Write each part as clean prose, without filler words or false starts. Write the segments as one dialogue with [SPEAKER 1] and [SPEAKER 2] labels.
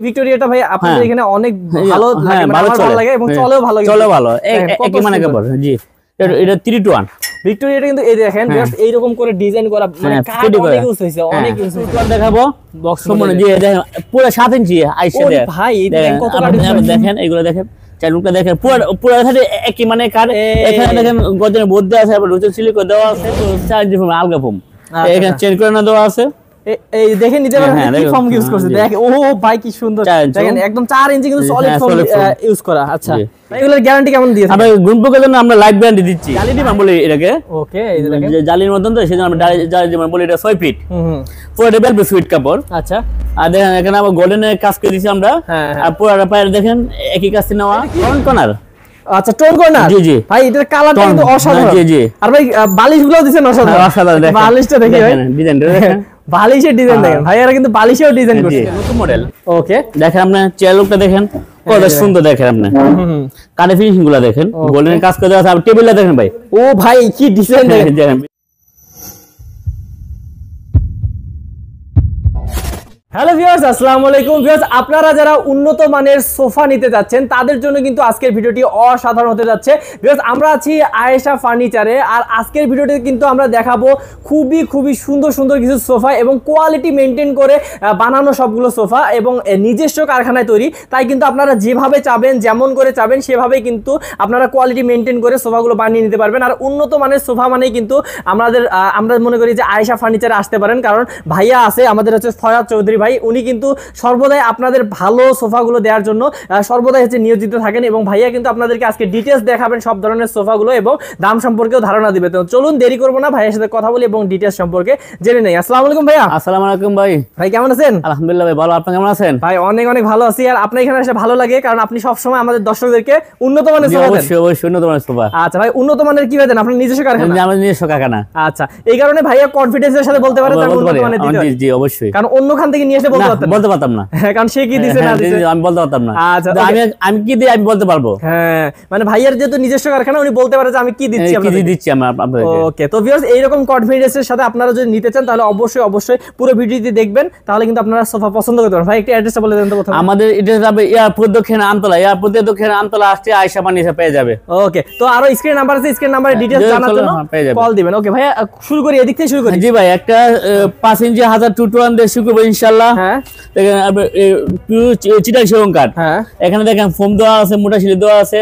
[SPEAKER 1] ভিক্টোরিয়াটা ভাই আপনাদের এখানে অনেক ভালো লাগে, মানে আমার ভালো লাগে এবং চলেও ভালো,
[SPEAKER 2] চলেও ভালো একই মানে কাপড়। জি, এটা 3 to 1
[SPEAKER 1] ভিক্টোরিয়াটা কিন্তু এই দেখেন জাস্ট এইরকম করে ডিজাইন করা, মানে কাট অনেক ইউজ হইছে, অনেক ইউজ হইছে।
[SPEAKER 2] দেখাবো বক্স সম্পূর্ণ জি দেখেন পুরো 7 ইঞ্চি আইছে দেন
[SPEAKER 1] ভাই এই দেখেন কত কাট
[SPEAKER 2] দেখেন, এইগুলো দেখেন চালুটা দেখেন পুরো সাথে একই মানে কাট। এখানে দেখেন গজনের বোর্ড দেওয়া আছে, আবার রুচি সিলিকন দেওয়া আছে, 4 ইঞ্চি ফোম আলগা ফোম এখানে চেঞ্জ করে না দেওয়া আছে।
[SPEAKER 1] এই দেখেন নিতে পারেন কি ফর্ম ইউজ করছে, দেখেন ও ভাই কি সুন্দর, দেখেন একদম 4 ইঞ্চি কিন্তু সলিড ফর্ম ইউজ করা। আচ্ছা এগুলোর গ্যারান্টি কেমন দিয়েছেন?
[SPEAKER 2] আমরা গুণপোকের জন্য আমরা লাইফ গ্যারান্টি দিচ্ছি। জালি ডিম বলি এটাকে,
[SPEAKER 1] ওকে এই দেখেন
[SPEAKER 2] যে জালির মতন, তো সেজন্য আমরা জালি ডিম বলি, এটা 6 ফিট পুরো ডবল ফিট কাপড়।
[SPEAKER 1] আচ্ছা
[SPEAKER 2] আর দেখেন এখানে আবার গোল্ডেনের কাজ করে দিয়েছি আমরা, আর পুরো পায়ের দেখেন একই কাজ নেওয়া ফ্রন্ট কর্নার।
[SPEAKER 1] আচ্ছা টোন কর্নার,
[SPEAKER 2] জি জি
[SPEAKER 1] ভাই এটার কালারটা কিন্তু অসাধারণ।
[SPEAKER 2] জি জি,
[SPEAKER 1] আর ভাই বালিশগুলো দিবেন অসাধারণ,
[SPEAKER 2] অসাধারণ। দেখেন
[SPEAKER 1] বালিশটা দেখি ভাই,
[SPEAKER 2] ডিজাইনটা দেখেন,
[SPEAKER 1] বালিশের ডিজাইন দেখেন ভাই, এরা কিন্তু বালিশেও ডিজাইন করছে,
[SPEAKER 2] নতুন মডেল।
[SPEAKER 1] ওকে
[SPEAKER 2] দেখেন আপনি চেয়ার লুকটা দেখেন কত সুন্দর, দেখেন আপনি কাঠের ফিনিশিং গুলো দেখেন, গোল্ডেনের কাজ করে দেওয়া আছে। আর টেবিলটা দেখেন ভাই,
[SPEAKER 1] ও ভাই কি ডিজাইন দেখেন। হ্যালো ভিউয়ার্স, আসসালামু আলাইকুম ভিউয়ার্স। আপনারা যারা উন্নত মানের সোফা নিতে যাচ্ছেন তাদের জন্য কিন্তু আজকের ভিডিওটি অসাধারণ হতে যাচ্ছে। ভিউয়ার্স আমরা আছি আয়েশা ফার্নিচারে, আর আজকের ভিডিওতে কিন্তু আমরা দেখাবো খুবই সুন্দর সুন্দর কিছু সোফা এবং কোয়ালিটি মেনটেন করে বানানো সবগুলো সোফা এবং নিজস্ব কারখানায় তৈরি। তাই কিন্তু আপনারা যেভাবে চাবেন, যেমন করে চাবেন সেভাবেই কিন্তু আপনারা কোয়ালিটি মেনটেন করে সোফাগুলো বানিয়ে নিতে পারবেন। আর উন্নত মানের সোফা মানেই কিন্তু আমরা মনে করি যে আয়েশা ফার্নিচারে আসতে পারেন, কারণ ভাইয়া আছে আমাদের হচ্ছে ফয়াদ চৌধুরী ভাই, উনি কিন্তু সর্বদাই আপনাদের ভালো সোফাগুলো দেওয়ার জন্য সর্বদাই হচ্ছে নিয়োজিত থাকেন, এবং ভাইয়া কিন্তু আপনাদেরকে আজকে ডিটেইলস দেখাবেন সব ধরনের সোফাগুলো এবং দাম সম্পর্কেও ধারণা দিবে। তো চলুন দেরি করব না, ভাইয়ের সাথে কথা বলি এবং ডিটেইলস সম্পর্কে জেনে নেই। আসসালামু আলাইকুম ভাইয়া।
[SPEAKER 2] আসসালামু আলাইকুম ভাই।
[SPEAKER 1] ভাই কেমন আছেন?
[SPEAKER 2] আলহামদুলিল্লাহ ভাই ভালো, আপনি কেমন আছেন?
[SPEAKER 1] ভাই অনেক ভালো আছি। আর আপনার এখানে এসে ভালো লাগে কারণ আপনি সব সময় আমাদের দর্শকদেরকে উন্নত মানের সোফা দেন।
[SPEAKER 2] অবশ্যই উন্নত মানের সোফা।
[SPEAKER 1] আচ্ছা ভাই, উন্নত মানের কি দেন? আপনার নিজস্ব কারখানা?
[SPEAKER 2] আমাদের নিজস্ব কারখানা।
[SPEAKER 1] আচ্ছা, এই কারণে ভাইয়া কনফিডেন্সের সাথে বলতে পারে তার উন্নত মানের দিতে।
[SPEAKER 2] জি জি অবশ্যই,
[SPEAKER 1] কারণ অন্য খান থেকে নিয়ে এসে বলতে পারতাম
[SPEAKER 2] না,
[SPEAKER 1] কারণ সে কি দিছে না দিছে
[SPEAKER 2] আমি বলতে পারতাম না।
[SPEAKER 1] আচ্ছা
[SPEAKER 2] আমি কি দিই আমি বলতে পারবো।
[SPEAKER 1] হ্যাঁ, মানে ভাইয়ার যেহেতু নিজস্ব কারখানা, উনি বলতে পারে যে আমি কি দিচ্ছি আপনাদেরকে। ওকে, তো ভিউয়ার্স এইরকম কনফিডেন্সের সাথে আপনারা যদি নিতে চান তাহলে অবশ্যই পুরো ভিডিওটি দেখবেন, তাহলে কিন্তু আপনারা সোফা পছন্দ করতে পারবেন। ভাই একটা অ্যাড্রেসটা বলে দেন তো প্রথমে।
[SPEAKER 2] আমাদের অ্যাড্রেস হবে এয়ারপোর্ট দক্ষিণ আমতলা আসছে আয়েশা ফার্নিচার পেয়ে যাবে।
[SPEAKER 1] ওকে, তো আরো স্ক্রিন নাম্বার আছে, স্ক্রিন নাম্বারে ডিটেইলস জানার জন্য কল দিবেন। ওকে ভাইয়া শুরু করি, এদিক থেকে শুরু করি।
[SPEAKER 2] জি ভাই, একটা 5 ইঞ্চি 1000 দিয়ে শুরু করব ইনশাআল্লাহ। হ্যাঁ, দেখেন চিটাং সেগুন কাঠ। হ্যাঁ, এখানে দেখেন ফোম দেওয়া আছে, মোটা শিলি দেওয়া আছে,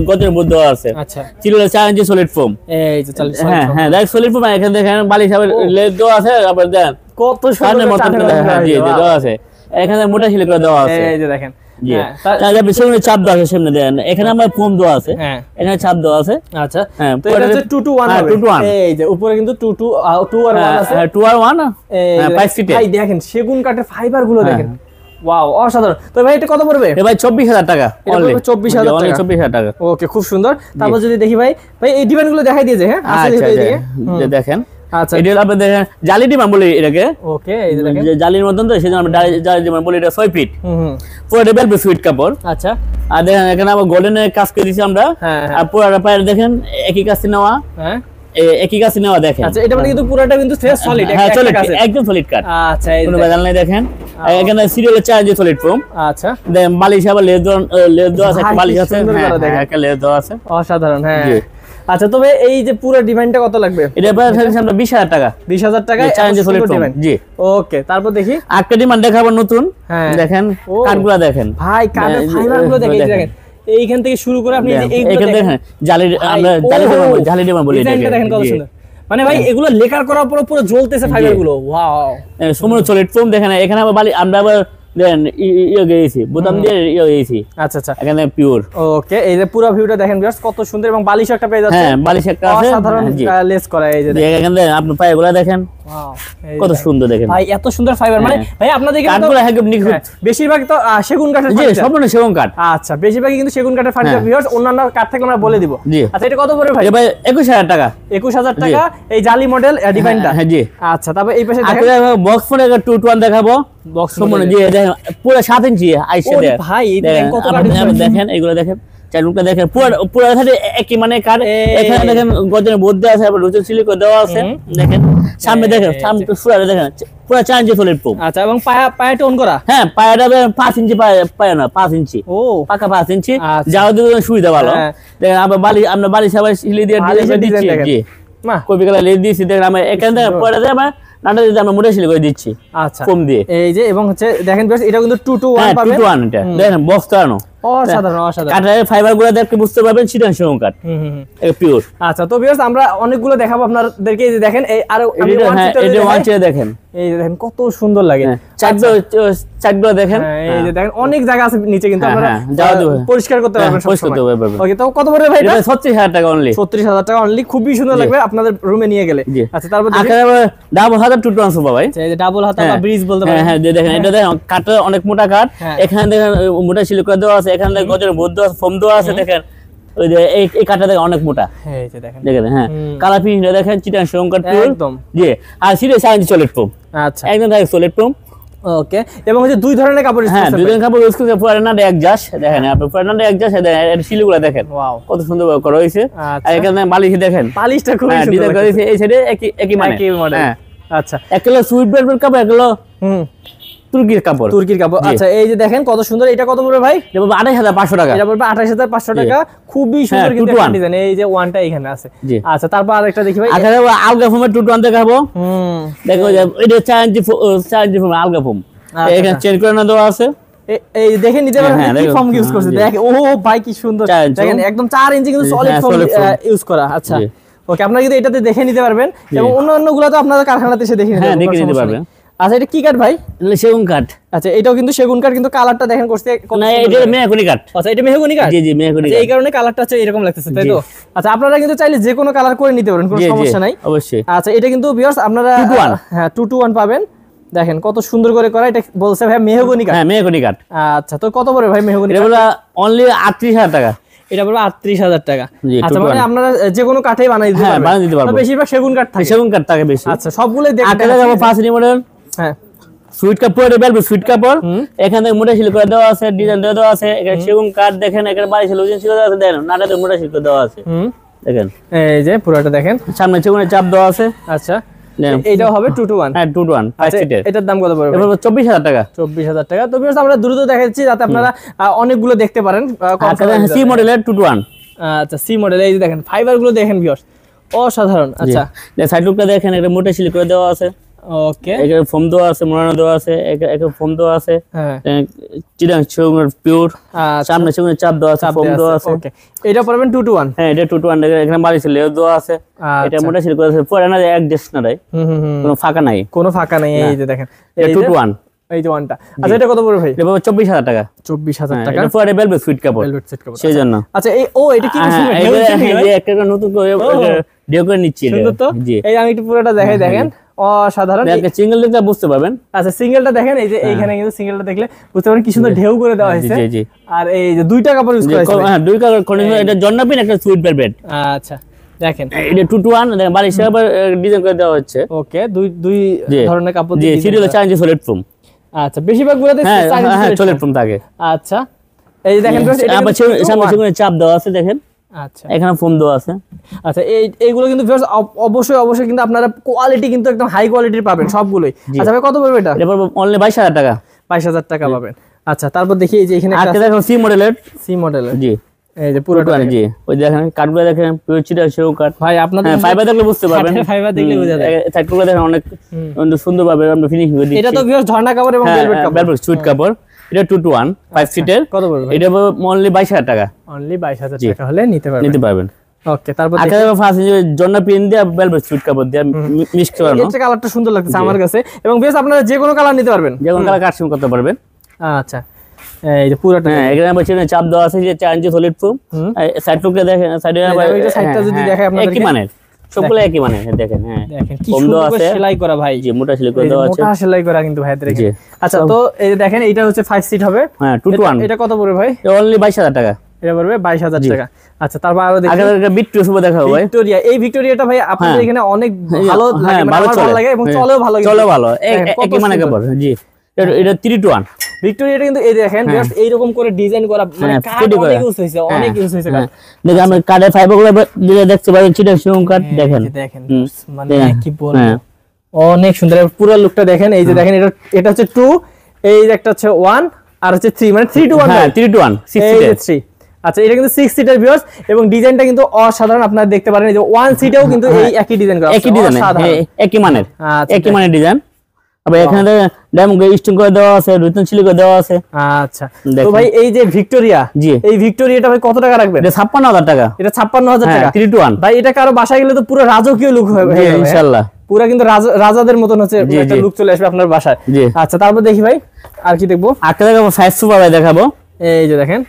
[SPEAKER 2] গজের বোর্ড দেওয়া আছে। আচ্ছা, চিললে 4 ইঞ্চি সলিড ফোম। এই যে হ্যাঁ দেখেন সলিড ফোম। এখানে দেখেন বালিশ আবার লেদ দেওয়া আছে, আবার দেখেন কত সুন্দর মতন দেওয়া আছে। এখানে মোটা শিলি করে দেওয়া আছে, এই যে দেখেন। সামনে চাপ দেওয়া আছে, সামনে দেন এখানে আমার ফোম দেওয়া আছে, এখানে চাপ দেওয়া আছে। আচ্ছা, হ্যাঁ তো এটা হচ্ছে 2 to 1 হবে। 2 to 1, এই যে উপরে কিন্তু 2 আর 1 আছে। 2 আর 1 5 ফিট। ভাই দেখেন সেগুন কাঠের ফাইবার গুলো দেখেন, ওয়াও অসাধারণ। তো ভাই এটা কত পড়বে? ভাই 24000 টাকা, অনলি 24000 টাকা। ওকে, খুব সুন্দর। তারপর যদি দেখি ভাই এই ডিজাইন গুলো দেখাই দিয়েছে। হ্যাঁ আচ্ছা দেখেন।
[SPEAKER 1] আচ্ছা,
[SPEAKER 2] এটা আপনাদের দেখেন জালি ডিম বলি এটাকে।
[SPEAKER 1] ওকে, এই যে দেখেন
[SPEAKER 2] যে জালির মতন, তো সেজন্য আমরা জালি ডিম বলি, এটা 6 ফিট পুরো ডবল ফিট কাপড়। আচ্ছা, আর দেখেন এখানে আবার গোল্ডেনের কাজ করে দিয়েছি আমরা, আর পুরো পায়ের দেখেন একই কাজ নেওয়া। হ্যাঁ, একই কাজ নেওয়া দেখেন। আচ্ছা, এটা মানে কিন্তু পুরোটা কিন্তু সলিড, একদম সলিড কাট। আচ্ছা, কোনো ভেজাল নাই। দেখেন এখানে সিরিয়ালের 4 ইঞ্চি সলিড ফোম। আচ্ছা, দেখেন বালিশ আবার লেদ দেওয়া আছে, বালিশ আছে, একটা লেদ দেওয়া আছে,
[SPEAKER 1] অসাধারণ। হ্যাঁ, আচ্ছা, তবে এই যে পুরো ডিজাইনটা কত লাগবে?
[SPEAKER 2] এটা প্রাইস আমরা 20000 টাকা।
[SPEAKER 1] 20000 টাকায়
[SPEAKER 2] 4 ইঞ্চি সলিড ফোম। জি,
[SPEAKER 1] ওকে। তারপর দেখি
[SPEAKER 2] একটা ডিমান্ড দেখাবো নতুন। দেখেন কাঠগুলো দেখেন
[SPEAKER 1] ভাই, কাঠের ফাইবারগুলো দেখেন এইখান থেকে শুরু করে আপনি এইগুলো দেখেন,
[SPEAKER 2] জালি ডিমান্ড বলি
[SPEAKER 1] ডিজাইনটা দেখেন কত সুন্দর। মানে ভাই এগুলো লেকার করার পর পুরো জ্বলতেছে ফাইবারগুলো, ওয়াও।
[SPEAKER 2] সমুদ্র সলিড ফোম দেখেন। এখানে আবার আমরা আবার দেন গেছি বোতাম দিয়ে গেছি। আচ্ছা আচ্ছা, এখানে পিওর।
[SPEAKER 1] ওকে, এই যে পুরো ভিউটা দেখেন ভিউয়ার্স, কত সুন্দর। এবং বালিশ একটা পেয়ে যাচ্ছে।
[SPEAKER 2] হ্যাঁ, বালিশ একটা আছে,
[SPEAKER 1] সাধারণ লেস করা। এই যে
[SPEAKER 2] এখানে আপনি পায়গুলো দেখেন, ওয়াও কত সুন্দর দেখেন
[SPEAKER 1] ভাই, এত সুন্দর ফাইবার। মানে ভাই আপনাদের এখানে
[SPEAKER 2] কাঠগুলো একদম নিখুঁত,
[SPEAKER 1] বেশিরভাগ তো সেগুন কাঠের।
[SPEAKER 2] জি, সম্পূর্ণ সেগুন কাঠ।
[SPEAKER 1] আচ্ছা, বেশিরভাগই কিন্তু সেগুন কাঠের ফার্নিচার ভিউয়ার্স, অন্যান্য কাঠ থেকে আমরা বলে দিব। আচ্ছা, এটা কত পড়বে ভাই?
[SPEAKER 2] ভাই 21000 টাকা।
[SPEAKER 1] 21000 টাকা এই জালি মডেল ডিজাইনটা।
[SPEAKER 2] হ্যাঁ জি।
[SPEAKER 1] আচ্ছা, তারপর এই পাশে দেখেন
[SPEAKER 2] বক্স ফোন 2 to 1 দেখাবো। বক্স সম্পূর্ণ জি দেখেন পুরো 7 ইঞ্চি আইছে।
[SPEAKER 1] ভাই কত কাঠ
[SPEAKER 2] দেখেন, এইগুলো দেখেন চালুটা দেখেন, পুরো সাথে একই মানে কাঠ। এখানে দেখেন গজনের বোর্ড দেওয়া আছে, আবার রুচি সিলিকন দেওয়া আছে। দেখেন সামনে দেখেন, সামনে পুরো দেখেন পুরো 4 ইঞ্চি সলিড ফোম।
[SPEAKER 1] আচ্ছা, এবং পায়া টোন করা?
[SPEAKER 2] হ্যাঁ, পায়াটা 5 ইঞ্চি পায়া না, 5 ইঞ্চি।
[SPEAKER 1] ও,
[SPEAKER 2] পাকা 5 ইঞ্চি।
[SPEAKER 1] আচ্ছা।
[SPEAKER 2] যাওয়ার দিকে সুবিধা ভালো। দেখেন আমরা বালি সবাই হিলি দিয়ে দিচ্ছি। জি, কপি কালার লেজ দিয়েছি। দেখেন আমরা এখান থেকে পরে আমরা নাটা দিয়ে আমরা মোটা সিলি করে দিচ্ছি।
[SPEAKER 1] আচ্ছা,
[SPEAKER 2] ফোম দিয়ে।
[SPEAKER 1] এই যে, এবং হচ্ছে দেখেন ভিউয়ার্স, এটা কিন্তু 2 to 1 পাবেন।
[SPEAKER 2] 2 to 1 এটা। দেখেন বক্স টানো।
[SPEAKER 1] অসাধারণ, অসাধারণ।
[SPEAKER 2] কাঠের ফাইবারগুলো দেখে বুঝতে পারবেন চিটাং সেগুন কাঠ। এটা পিওর। আচ্ছা,
[SPEAKER 1] তো ভিউয়ার্স আমরা অনেকগুলো দেখাবো আপনাদেরকে। এই যে দেখেন, এই আর
[SPEAKER 2] এটা ওয়ান সিটে দেখেন।
[SPEAKER 1] এই যে দেখেন কত সুন্দর লাগে।
[SPEAKER 2] চাকগুলো দেখেন।
[SPEAKER 1] এই যে দেখেন অনেক জায়গা আছে নিচে, কিন্তু আপনারা পরিষ্কার করতে পারবেন সব সময়। ওকে, তো কত পড়বে ভাই? এটা
[SPEAKER 2] 36000 টাকা অনলি।
[SPEAKER 1] 36000 টাকা অনলি। খুবই সুন্দর লাগবে আপনাদের রুমে নিয়ে গেলে। আচ্ছা, তারপর
[SPEAKER 2] ডাবল হাতা টু ট্রান্সফার ভাই।
[SPEAKER 1] এই যে ডাবল হাতা বা ব্রিজ বলতে পারেন।
[SPEAKER 2] হ্যাঁ, দেখেন এটা দেখেন কাঠটা অনেক মোটা কাঠ। এখানে দেখেন মোটা সিলি করে দেওয়া আছে। এখানে গজের বদ্ধ আছে, ফোম দেওয়া আছে। দেখেন ওই যে এই কাঠটা দেখেন অনেক মোটা।
[SPEAKER 1] হ্যাঁ, এই যে দেখেন।
[SPEAKER 2] হ্যাঁ, কালার ফিনিশটা দেখেন চিটাং সেগুন কাঠ
[SPEAKER 1] একদম।
[SPEAKER 2] জি, আর সিটে 4 ইঞ্চি সলিড ফোম।
[SPEAKER 1] আচ্ছা,
[SPEAKER 2] একদম সলিড ফোম।
[SPEAKER 1] ওকে, এবং হচ্ছে দুই ধরনের কাপড় ইউজ করতে।
[SPEAKER 2] দুই ধরনের কাপড় ইউজ করতে। পুরানাটা একজাস্ট দেখেন, আপনি পুরানাটা একজাস্ট দেখেন, সিলিগুলো দেখেন। ওয়াও, কত সুন্দর করা হয়েছে। আর এখানে বালিশ দেখেন,
[SPEAKER 1] বালিশটা খুব সুন্দর
[SPEAKER 2] ডিজাইন করা হয়েছে। এই সাইডে একই মডেল।
[SPEAKER 1] আচ্ছা,
[SPEAKER 2] এক কিলো সুইট বেলভেট কাপড়, এক কিলো তুর্কির কাপড়।
[SPEAKER 1] আচ্ছা, এই যে দেখেন কত সুন্দর। এটা কত পড়বে ভাই?
[SPEAKER 2] এটা পড়বে 28500 টাকা।
[SPEAKER 1] এটা পড়বে 28500 টাকা। খুবই সুন্দর কিন্তু ডিজাইন। এই যে ওয়ানটা এখানে আছে। আচ্ছা, তারপর আরেকটা দেখি ভাই।
[SPEAKER 2] আচ্ছা, আলগা ফোমের 2 দেখাবো। দেখো এটা 4 ইঞ্চি ফোম আলগা ফোম। এখানে চেঞ্জ করে না দেওয়া আছে।
[SPEAKER 1] এই দেখেন নিতে পারেন কি ফর্ম ইউজ করছে। দেখেন, ও ভাই কি সুন্দর। দেখেন একদম 4 ইঞ্চি কিন্তু সলিড ফর্ম ইউজ করা। আচ্ছা, ওকে, আপনারা কিন্তু এটাতে দেখে নিতে পারবেন, এবং অন্যগুলো তো আপনাদের কারখানাতে এসে দেখে নিতে পারবেন। আচ্ছা, এটা কি কাঠ ভাই?
[SPEAKER 2] সেগুন কাঠ।
[SPEAKER 1] আচ্ছা, এটাও কিন্তু সেগুন কাঠ, কিন্তু কালারটা দেখেন করতে।
[SPEAKER 2] না, এটা মেহগনি কাঠ।
[SPEAKER 1] আচ্ছা, এটা মেহগনি কাঠ।
[SPEAKER 2] জি, মেহগনি।
[SPEAKER 1] এই কারণে কালারটা হচ্ছে এরকম লাগতেছে, তাই তো? আচ্ছা, আপনারা কিন্তু চাইলে যে কোনো কালার করে নিতে পারেন, কোনো সমস্যা নাই।
[SPEAKER 2] অবশ্যই।
[SPEAKER 1] আচ্ছা, এটা কিন্তু ভিউয়ার্স আপনারা 2 to 1 পাবেন। দেখেন কত সুন্দর করে করা। এটা বলছে ভাই মেহগনি কাঠ।
[SPEAKER 2] হ্যাঁ, মেহগনি কাঠ।
[SPEAKER 1] আচ্ছা, তো কত পড়বে ভাই মেহগনি?
[SPEAKER 2] এটা হলো অনলি 38000 টাকা।
[SPEAKER 1] এটা পড়বে 38000 টাকা। আচ্ছা, মানে আপনারা যে কোনো কাঠেই বানাই দিতে পারবেন।
[SPEAKER 2] বানিয়ে দিতে পারবেন।
[SPEAKER 1] বেশিরভাগ সেগুন কাঠ থাকে।
[SPEAKER 2] সেগুন কাঠ থাকে বেশি।
[SPEAKER 1] আচ্ছা, সবগুলোই দেখেন।
[SPEAKER 2] আকারে যাব 5 ইঞ্চি মডেল।
[SPEAKER 1] হ্যাঁ,
[SPEAKER 2] সুইট কাপড় বেলবে সুইট কাপড়। এখানে মোটা সিল করে দেওয়া আছে, ডিজাইন দেওয়া আছে। এখানে সেগুন কাঠ দেখেন, এখানে বাড়ি সিল দেওয়া আছে। দেখেন নাটাতে মোটা সিল করে দেওয়া আছে। দেখেন
[SPEAKER 1] এই যে পুরোটা দেখেন,
[SPEAKER 2] সামনে সেগুনের চাপ দেওয়া আছে।
[SPEAKER 1] আচ্ছা, এইটাও হবে 2 to 1।
[SPEAKER 2] হ্যাঁ, 2 to 1 5 সিটের।
[SPEAKER 1] এটার দাম কত পড়বে?
[SPEAKER 2] এটা 24000 টাকা।
[SPEAKER 1] 24000 টাকা। তো ভিউয়ার্স আমরা দ্রুত দেখাচ্ছি যাতে আপনারা অনেকগুলো দেখতে পারেন।
[SPEAKER 2] সি মডেলের 2 to 1।
[SPEAKER 1] আচ্ছা, সি মডেল। এই যে দেখেন ফাইবার গুলো দেখেন ভিউয়ার্স, অসাধারণ। আচ্ছা,
[SPEAKER 2] সাইড লুকটা দেখেন, এটা মোটা সিল করে দেওয়া আছে।
[SPEAKER 1] ওকে,
[SPEAKER 2] এখানে ফোম দেওয়া আছে, মোড়ানো দেওয়া আছে। এখানে ফোম দেওয়া আছে। হ্যাঁ, চিটাং সেগুনের পিওর। সামনে সেগুনের চাপ দেওয়া আছে, ফোম দেওয়া আছে।
[SPEAKER 1] ওকে, এটা পড়বেন 2 to 1।
[SPEAKER 2] হ্যাঁ, এটা 2 to 1। এখানে বাড়ি ছিল দেওয়া আছে। এটা মোটা সিল করে আছে। পুরানা একজাস্ট না রে, কোনো ফাঁকা নাই,
[SPEAKER 1] কোনো ফাঁকা নাই। এই যে দেখেন,
[SPEAKER 2] এটা 2 to 1।
[SPEAKER 1] এই যে ওয়ানটা। আচ্ছা, এটা কত পড়বে ভাই?
[SPEAKER 2] এটা 24000 টাকা।
[SPEAKER 1] 24000 টাকা।
[SPEAKER 2] এটা পুরো ভেলভেট সুইট কাপড়, সেইজন্য।
[SPEAKER 1] আচ্ছা, এই এটা কি
[SPEAKER 2] একটা নতুন করে ডিও করে নিচ্ছি।
[SPEAKER 1] সুন্দর তো। এই আমি একটু পুরোটা দেখাই। দেখেন অসাধারণ।
[SPEAKER 2] একটা সিঙ্গেল দেখলে বুঝতে পারবেন।
[SPEAKER 1] আচ্ছা, সিঙ্গেলটা দেখেন। এই যে এইখানে কিন্তু সিঙ্গেলটা দেখলে বুঝতে পারবেন কি সুন্দর ঢেউ করে দেওয়া হয়েছে।
[SPEAKER 2] জি জি।
[SPEAKER 1] আর এই যে দুইটা কাপড় ইউজ করা হয়েছে।
[SPEAKER 2] হ্যাঁ, দুই কালার কন্ডিশন। এটা জন্নাপিন, একটা সুইট ভেলভেট।
[SPEAKER 1] আচ্ছা, দেখেন
[SPEAKER 2] এটা 2 to 1। দেখেন বাড়ি হিসাবে ডিজাইন করে দেওয়া হচ্ছে।
[SPEAKER 1] ওকে, দুই ধরনের কাপড়
[SPEAKER 2] দিয়ে সিরিয়াল 4 ইঞ্চি সলিড ফোম।
[SPEAKER 1] আচ্ছা, বেশিরভাগ গুলোতে 4 ইঞ্চি
[SPEAKER 2] সলিড ফোম থাকে।
[SPEAKER 1] আচ্ছা, এই যে দেখেন এটা
[SPEAKER 2] সামনে সেগুনের চাপ দেওয়া আছে। দেখেন,
[SPEAKER 1] আচ্ছা,
[SPEAKER 2] এখানে ফোম দেওয়া আছে।
[SPEAKER 1] আচ্ছা, এইগুলো কিন্তু অবশ্যই কিন্তু আপনারা কোয়ালিটি কিন্তু একদম হাই কোয়ালিটির পাবেন সবগুলোই। আচ্ছা ভাই, কত পড়বে এটা?
[SPEAKER 2] এটা পড়বে অনলি 22000 টাকা।
[SPEAKER 1] 22000 টাকা পাবেন। আচ্ছা, তারপর দেখি এই যে এখানে
[SPEAKER 2] একটা দেখুন সি মডেলের।
[SPEAKER 1] জি, এই যে পুরোটা।
[SPEAKER 2] জি, ওই দেখেন কাঠগুলো দেখেন, পিওর চিটাং সেগুন কাঠ।
[SPEAKER 1] ভাই আপনাদের
[SPEAKER 2] ফাইবার দেখলে বুঝতে পারবেন।
[SPEAKER 1] ফাইবার দেখলে বোঝা যায়।
[SPEAKER 2] সাইডগুলো দেখেন অনেক সুন্দর ভাবে আমরা ফিনিশিং করে দিচ্ছি।
[SPEAKER 1] এটা তো ভিউয়ার্স ঝর্ণা কাপড় এবং ভেলভেট কাপড়,
[SPEAKER 2] ভেলভেট সুইট কাপড়। এটা 2 to 1 5 সিটের।
[SPEAKER 1] কত পড়বে?
[SPEAKER 2] এটা অনলি 22000 টাকা।
[SPEAKER 1] অনলি 22000 টাকা হলে নিতে পারবেন। ওকে, তারপর
[SPEAKER 2] জন্না পিন দিয়ে ভেলভেট সুইট কাপড় দিয়ে মিক্স করানো।
[SPEAKER 1] এটা কালারটা সুন্দর লাগতেছে আমার কাছে। এবং বেশ আপনারা যে কোনো কালার নিতে পারবেন,
[SPEAKER 2] যে কোনো কালার কাস্টম করতে পারবেন।
[SPEAKER 1] আচ্ছা, এই যে পুরোটা।
[SPEAKER 2] হ্যাঁ, এখানে বসে চাপ দেওয়া আছে যে 4 ইঞ্চি সলিড ফোম। সাইড লুকটা দেখেন,
[SPEAKER 1] সাইডটা যদি দেখাই আপনাদেরকে,
[SPEAKER 2] একই মানের সবগুলো একই মানের। দেখেন, হ্যাঁ,
[SPEAKER 1] দেখেন কি সুন্দর সেলাই করা ভাই।
[SPEAKER 2] জি, মোটা সেলাই করে দেওয়া আছে।
[SPEAKER 1] মোটা সেলাই করা কিন্তু ভাই দেখেন। আচ্ছা, তো এই যে দেখেন, এটা হচ্ছে 5 সিট হবে।
[SPEAKER 2] হ্যাঁ, 2 to 1।
[SPEAKER 1] এটা কত পড়বে ভাই?
[SPEAKER 2] অনলি 22000 টাকা।
[SPEAKER 1] এটা পড়বে 22000 টাকা। আচ্ছা, তারপর আরো দেখি
[SPEAKER 2] আগে ভিক্টোরিয়া সুপার দেখাবো ভাই।
[SPEAKER 1] ভিক্টোরিয়া, এই ভিক্টোরিয়াটা ভাই আপনাদের এখানে অনেক ভালো লাগে, ভালো লাগে এবং চলেও ভালো।
[SPEAKER 2] চলে ভালো, একই মানে কাপড়। জি, এটা 3 to 1
[SPEAKER 1] ভিক্টোরিয়াটা কিন্তু এই দেখেন জাস্ট এইরকম করে ডিজাইন করা, মানে কাঠ অনেক ইউজ হইছে, অনেক ইউজ হইছে কাঠ।
[SPEAKER 2] দেখেন আমরা কাঠের ফাইবারগুলো দিলে দেখতে পাবেন চিটাং সেগুন কাঠ। দেখেন
[SPEAKER 1] মানে কি বলবো, অনেক সুন্দর, পুরো লুকটা দেখেন। এই যে দেখেন এটা হচ্ছে 2, এই যে একটা হচ্ছে 1 আর হচ্ছে 3, মানে 3 to 1।
[SPEAKER 2] হ্যাঁ 3 to 1 6 সিটার।
[SPEAKER 1] 3। আচ্ছা, এটা কিন্তু 6 সিটার ভিউয়ার্স, এবং ডিজাইনটা কিন্তু অসাধারণ। আপনারা দেখতে পারেন এই যে 1 সিটেও কিন্তু এই একই ডিজাইন করা আছে,
[SPEAKER 2] একই ডিজাইন, একই মানের, একই মানের ডিজাইন। আবার এখানে ডায়মন্ড স্টোন করে দেওয়া আছে, রুতন চিলি করে দেওয়া আছে।
[SPEAKER 1] আচ্ছা, তো ভাই এই যে ভিক্টোরিয়া,
[SPEAKER 2] জি,
[SPEAKER 1] এই ভিক্টোরিয়াটা ভাই কত টাকা রাখবেন?
[SPEAKER 2] এটা 56000 টাকা।
[SPEAKER 1] এটা 56000 টাকা
[SPEAKER 2] 3 to 1
[SPEAKER 1] ভাই। এটা কারো বাসায় গেলে তো পুরো রাজকীয় লুক হবে
[SPEAKER 2] ইনশাআল্লাহ,
[SPEAKER 1] পুরো কিন্তু রাজাদের মতন হচ্ছে একটা লুক চলে আসবে আপনার বাসায়। আচ্ছা, তারপর দেখি ভাই আর কি দেখবো।
[SPEAKER 2] আরেকটা দেখাবো, 5 সোফা ভাই দেখাবো।
[SPEAKER 1] এই যে দেখেন,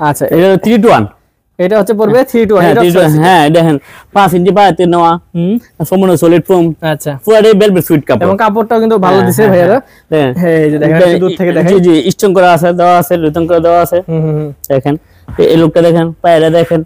[SPEAKER 1] আচ্ছা
[SPEAKER 2] এটা 3 to 1,
[SPEAKER 1] এটা হচ্ছে পড়বে 3 to 1।
[SPEAKER 2] হ্যাঁ দেখেন 5 ইঞ্চি পায়াতে নেওয়া, সম্পূর্ণ সলিড ফোম।
[SPEAKER 1] আচ্ছা,
[SPEAKER 2] পুরো ভেলভেট সুইট কাপড়,
[SPEAKER 1] এবং কাপড়টাও কিন্তু ভালো দিছে ভাইয়ারা। এই যে দেখেন দূর থেকে দেখেন,
[SPEAKER 2] জি স্টোন করা আছে, দেওয়া আছে, রুতন করে দেওয়া আছে। দেখেন এই লুকটা দেখেন, পায়রা দেখেন,